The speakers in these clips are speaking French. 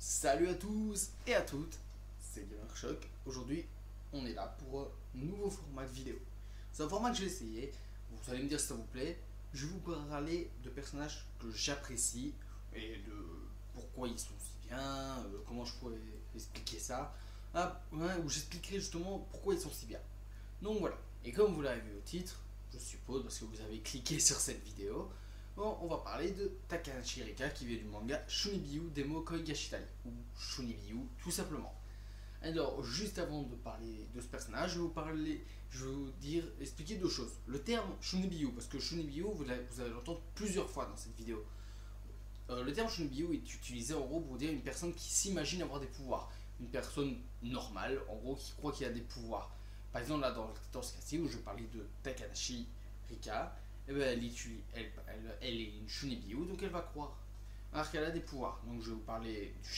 Salut à tous et à toutes, c'est GamerShock. Aujourd'hui, on est là pour un nouveau format de vidéo. C'est un format que j'ai essayé, vous allez me dire si ça vous plaît. Je vais vous parler de personnages que j'apprécie et de pourquoi ils sont si bien, comment je pourrais expliquer ça. Où j'expliquerai justement pourquoi ils sont si bien. Donc voilà, et comme vous l'avez vu au titre, je suppose parce que vous avez cliqué sur cette vidéo, bon, on va parler de Takahashi Rika qui vient du manga Shunibiyu Demo Koi Gashitari, ou Shunibiyu tout simplement. Alors, juste avant de parler de ce personnage, je vais vous expliquer deux choses. Le terme Shunibiyu, parce que Shunibiyu, vous allez l'entendre plusieurs fois dans cette vidéo. Le terme Shunibiyu est utilisé en gros pour dire une personne qui s'imagine avoir des pouvoirs. Une personne normale, en gros, qui croit qu'il a des pouvoirs. Par exemple, là, dans ce cas-ci, où je parlais de Takahashi Rika, eh ben, elle est une Shunibiyu, donc elle va croire alors qu'elle a des pouvoirs. Donc je vais vous parler du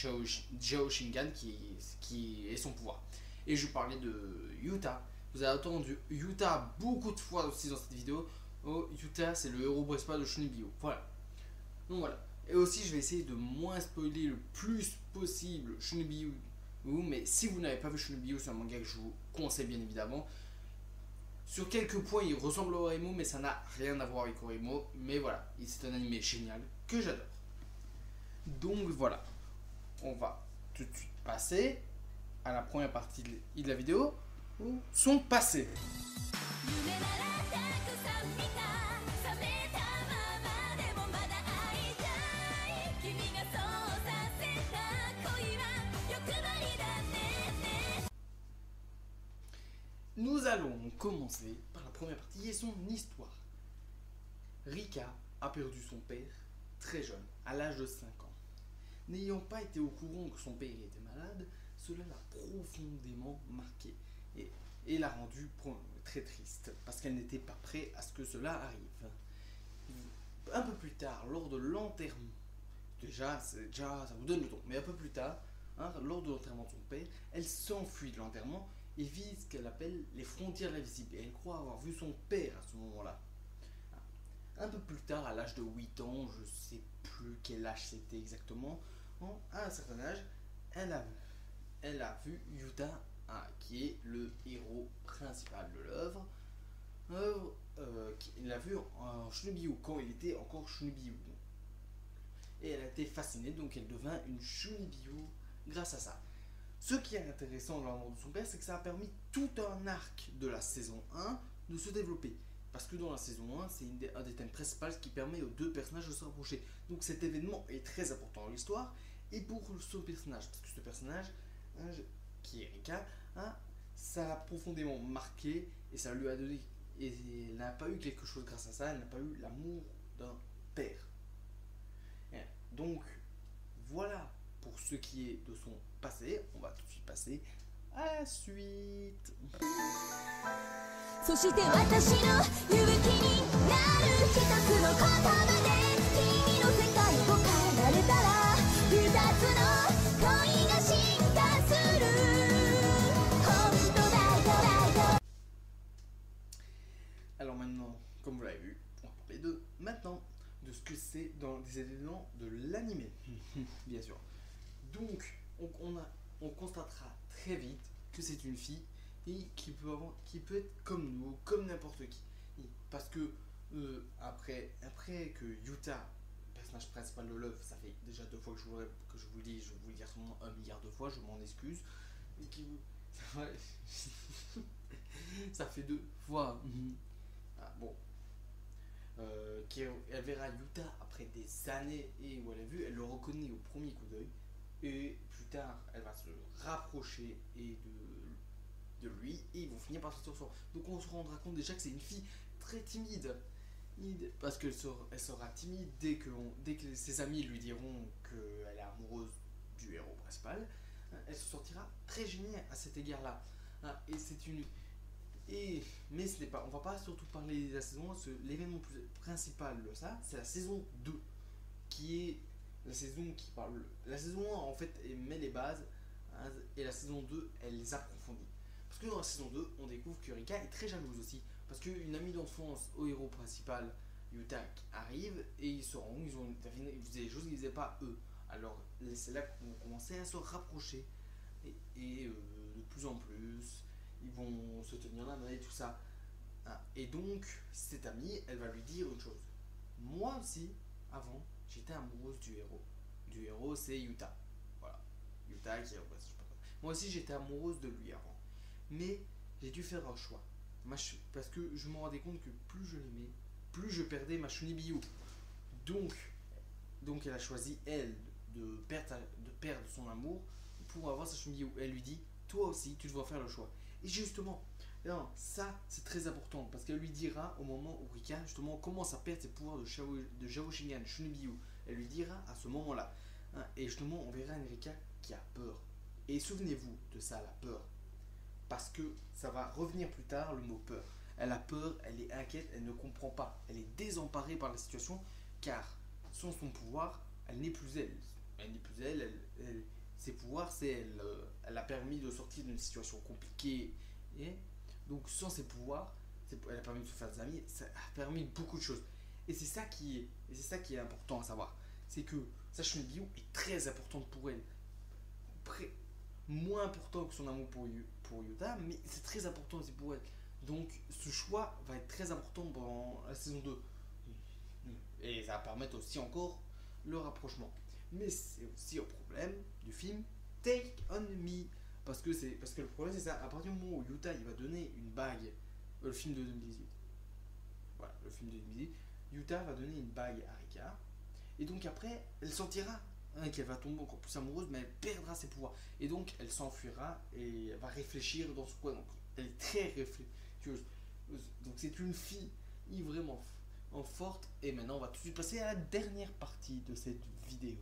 Jao Shingan qui est son pouvoir. Et je vais vous parler de Yuta. Vous avez entendu Yuta beaucoup de fois aussi dans cette vidéo. Oh, Yuta, c'est le héros principal de Shunibiyu. Voilà. Donc voilà. Et aussi, je vais essayer de moins spoiler le plus possible Shunibiyu. Mais si vous n'avez pas vu Shunibiyu, c'est un manga que je vous conseille bien évidemment. Sur quelques points, il ressemble à Oreimo, mais ça n'a rien à voir avec Oreimo. Mais voilà, c'est un animé génial que j'adore. Donc voilà, on va tout de suite passer à la première partie de la vidéo, son passé. Nous allons commencer par la première partie et son histoire. Rika a perdu son père très jeune, à l'âge de 5 ans. N'ayant pas été au courant que son père était malade, cela l'a profondément marqué et l'a rendue très triste parce qu'elle n'était pas prête à ce que cela arrive. Un peu plus tard, lors de l'enterrement, déjà ça vous donne le ton, mais un peu plus tard, lors de l'enterrement de son père, elle s'enfuit de l'enterrement et vit ce qu'elle appelle les frontières invisibles. Et elle croit avoir vu son père à ce moment-là. Un peu plus tard, à l'âge de 8 ans, je ne sais plus quel âge c'était exactement, à un certain âge, elle a vu Yuta, qui est le héros principal de l'œuvre. Il l'a vu en Shunibiyu, quand il était encore Shunibiyu. Et elle a été fascinée, donc elle devint une Shunibiyu grâce à ça. Ce qui est intéressant dans la mort de son père, c'est que ça a permis tout un arc de la saison 1 de se développer. Parce que dans la saison 1, c'est un des thèmes principaux qui permet aux deux personnages de se rapprocher. Donc cet événement est très important dans l'histoire. Et pour ce personnage, parce que ce personnage, qui est Rika, ça l'a profondément marqué et ça lui a donné. Et elle n'a pas eu quelque chose grâce à ça, elle n'a pas eu l'amour d'un père. Donc voilà pour ce qui est de son passé. On va tout de suite passer à la suite. そして私の勇気になる一つの言葉で君の世界を変えられたら二つの恋が進化する本当だよ。 Alors maintenant, comme vous l'avez vu, on va parler de maintenant de ce que c'est dans des événements de l'animé, bien sûr. Donc on constatera très vite que c'est une fille et qui peut être comme nous, comme n'importe qui. Parce que après que Yuta, personnage principal de l'œuvre, ça fait déjà 2 fois que je vous le dis, je vais vous le dire sûrement 1 milliard de fois, je m'en excuse. Ça fait 2 fois. Bon. Elle verra Yuta après des années et où elle a vu, elle le reconnaît au premier coup d'œil. Et plus tard, elle va se rapprocher de lui et ils vont finir par se sortir ensemble. Donc on se rendra compte déjà que c'est une fille très timide. Parce qu'elle sera timide dès que ses amis lui diront qu'elle est amoureuse du héros principal. Elle se sortira très gênée à cet égard-là. Et c'est une... mais ce n'est pas, on va pas surtout parler de la saison 1, l'événement principal de ça, c'est la saison 2, qui est la saison qui parle. La saison 1 en fait elle met les bases, et la saison 2 elle les approfondit. Parce que dans la saison 2, on découvre que Rika est très jalouse aussi, parce qu'une amie d'enfance au héros principal, Yuta, arrive, et ils se rendent, ils faisaient des choses qu'ils ne faisaient pas eux. Alors c'est là qu'on commençait à se rapprocher et de plus en plus, ils vont se tenir la main et tout ça. Hein. Et donc, cette amie, elle va lui dire une chose. Moi aussi, avant, j'étais amoureuse du héros. Du héros, c'est Yuta. Voilà. Yuta qui est... Moi aussi, j'étais amoureuse de lui avant. Mais j'ai dû faire un choix. Parce que je me rendais compte que plus je l'aimais, plus je perdais ma Shunibiyu. Donc elle a choisi, elle, de perdre son amour pour avoir sa Shunibiyu. Elle lui dit, toi aussi, tu dois faire le choix. Et justement, non, ça, c'est très important. Parce qu'elle lui dira, au moment où Rika, justement, commence à perdre ses pouvoirs de Jao-Shingan, Shunibiyu. Elle lui dira à ce moment-là. Hein, et justement, on verra une Rika qui a peur. Et souvenez-vous de ça, la peur. Parce que ça va revenir plus tard, le mot peur. Elle a peur, elle est inquiète, elle ne comprend pas. Elle est désemparée par la situation, car sans son pouvoir, elle n'est plus elle. Elle n'est plus elle, ses pouvoirs, c'est elle. Elle a permis de sortir d'une situation compliquée. Et donc sans ses pouvoirs, elle a permis de se faire des amis, ça a permis beaucoup de choses. Et c'est ça qui est important à savoir. C'est que sa Shunibiyu est très importante pour elle. Moins important que son amour pour Yuta, mais c'est très important aussi pour elle. Donc ce choix va être très important dans la saison 2. Et ça va permettre aussi encore le rapprochement. Mais c'est aussi un problème du film Take On Me. Parce que le problème c'est ça, à partir du moment où Yuta il va donner une bague, le film de 2018. Voilà, le film de 2018, Yuta va donner une bague à Rika. Et donc après, elle sentira qu'elle va tomber encore plus amoureuse, mais elle perdra ses pouvoirs. Et donc, elle s'enfuira et elle va réfléchir dans ce coin. Donc, elle est très réfléchieuse. Donc, c'est une fille vraiment forte. Et maintenant, on va tout de suite passer à la dernière partie de cette vidéo.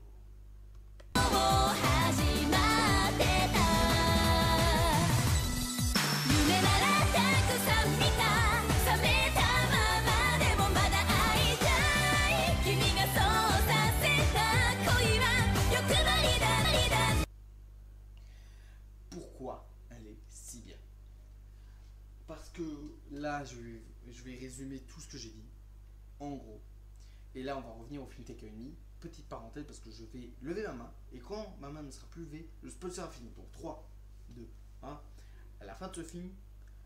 Pourquoi elle est si bien? Parce que là, je vais résumer tout ce que j'ai dit, en gros. Et là, on va revenir au film Take On Me. Petite parenthèse, parce que je vais lever ma main. Et quand ma main ne sera plus levée, le spoil sera fini. Donc 3, 2, 1. À la fin de ce film,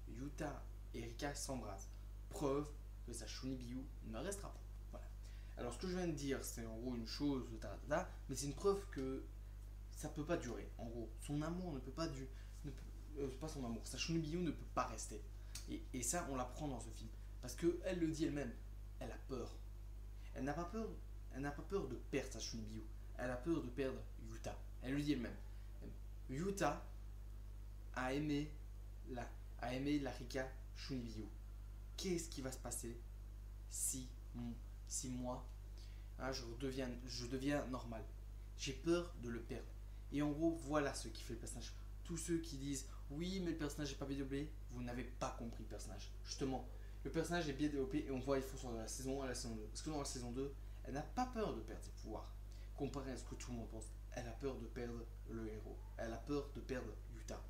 Yuta et Rika s'embrassent. Preuve que sa Shunibiyu ne restera pas. Voilà. Alors, ce que je viens de dire, c'est en gros une chose, mais c'est une preuve que ça peut pas durer. En gros, son amour ne peut pas durer. Pas son amour, sa Shunibiyu ne peut pas rester. Et ça, on l'apprend dans ce film. Parce qu'elle le dit elle-même, elle a peur. Elle n'a pas peur de perdre sa Shunibiyu. Elle a peur de perdre Yuta. Elle le dit elle-même. Yuta a aimé la Rika Shunibiyu. Qu'est-ce qui va se passer si moi, hein, je deviens normal? J'ai peur de le perdre. Et en gros, voilà ce qui fait le personnage. Tous ceux qui disent oui, mais le personnage n'est pas bien développé, vous n'avez pas compris le personnage. Justement, le personnage est bien développé et on voit les forces de la saison 1 à la saison 2. Parce que dans la saison 2, elle n'a pas peur de perdre ses pouvoirs. Comparé à ce que tout le monde pense, elle a peur de perdre le héros. Elle a peur de perdre Yuta.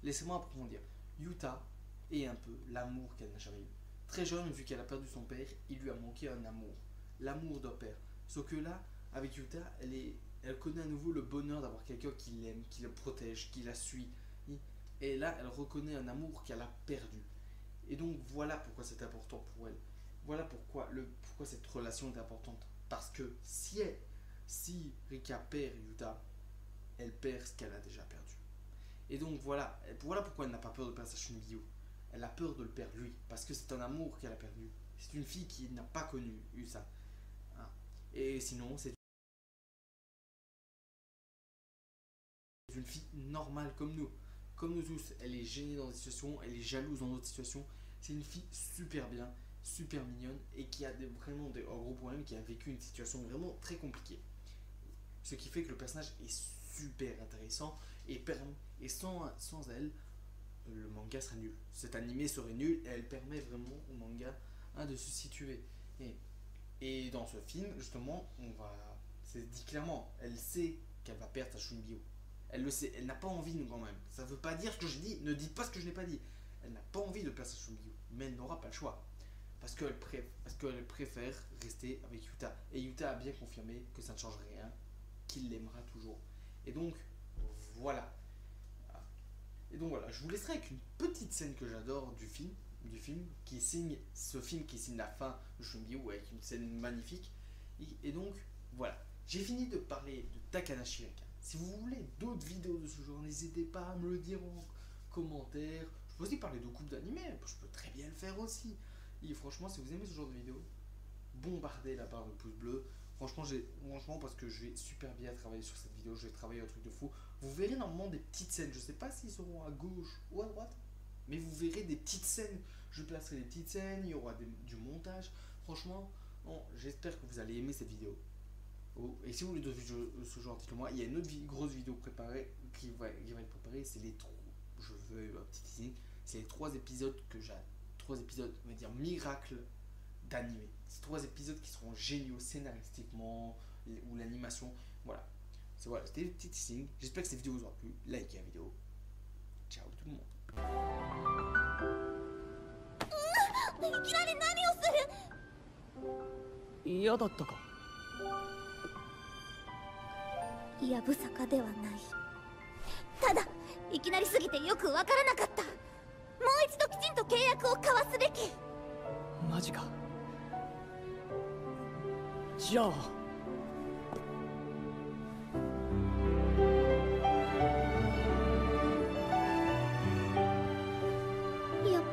Laissez-moi approfondir. Yuta est un peu l'amour qu'elle n'a jamais eu. Très jeune, vu qu'elle a perdu son père, il lui a manqué un amour. L'amour d'un père. Sauf que là, avec Yuta, elle connaît à nouveau le bonheur d'avoir quelqu'un qui l'aime, qui la protège, qui la suit. Et là, elle reconnaît un amour qu'elle a perdu. Et donc, voilà pourquoi c'est important pour elle. Voilà pourquoi cette relation est importante. Parce que si Rika perd Yuta, elle perd ce qu'elle a déjà perdu. Et donc, voilà pourquoi elle n'a pas peur de perdre sa Shunibiyu. Elle a peur de le perdre lui. Parce que c'est un amour qu'elle a perdu. C'est une fille qui n'a pas eu ça. Hein. Et sinon, c'est une fille normale comme nous tous. Elle est gênée dans des situations, elle est jalouse dans d'autres situations. C'est une fille super bien, super mignonne et qui a vraiment un gros problème, qui a vécu une situation vraiment très compliquée. Ce qui fait que le personnage est super intéressant et sans elle, le manga serait nul. Cet animé serait nul et elle permet vraiment au manga de se situer. Et dans ce film, justement, c'est dit clairement, elle sait qu'elle va perdre sa Shunibiyu. Elle le sait, elle n'a pas envie quand même. Ça ne veut pas dire ce que je dis, ne dites pas ce que je n'ai pas dit. Elle n'a pas envie de perdre sa Shunibiyu, mais elle n'aura pas le choix. Parce qu'elle préfère rester avec Yuta. Et Yuta a bien confirmé que ça ne change rien, qu'il l'aimera toujours. Et donc, voilà. Et donc voilà, je vous laisserai avec une petite scène que j'adore du film qui signe la fin de Shungi, avec une scène magnifique. Et donc, voilà. J'ai fini de parler de Takana Shiraka. Si vous voulez d'autres vidéos de ce genre, n'hésitez pas à me le dire en commentaire. Je peux aussi parler de coupes d'animé, je peux très bien le faire aussi. Et franchement, si vous aimez ce genre de vidéo, bombardez la barre de pouce bleu. Franchement, parce que je vais super bien travailler sur cette vidéo, je vais travailler un truc de fou. Vous verrez normalement des petites scènes, je sais pas s'ils seront à gauche ou à droite, mais vous verrez des petites scènes. Je placerai des petites scènes, il y aura du montage. Franchement, j'espère que vous allez aimer cette vidéo. Et si vous voulez d'autres vidéos de ce genre, dites-le moi. Il y a une autre grosse vidéo préparée qui va être préparée. C'est les trois. Je veux un petit teasing. C'est les 3 épisodes que j'ai. 3 épisodes, on va dire, miracles d'animé. C'est 3 épisodes qui seront géniaux scénaristiquement ou l'animation. Voilà. C'était le petit teasing. J'espère que cette vidéo vous aura plu. Likez la vidéo. Ciao tout le monde. いきなり何をする。嫌だったか。やぶさかではない。ただいきなりすぎてよくわからなかった。もう一度きちんと契約を交わすべき。マジか。じゃあやっ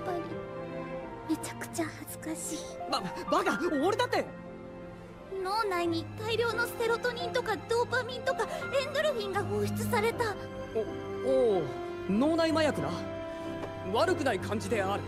ぱりめちゃくちゃ恥ずかしい。バカ、俺だって。脳内に大量のセロトニンとかドーパミンとかエンドルフィンが放出された。おお、脳内麻薬な。悪くない感じである。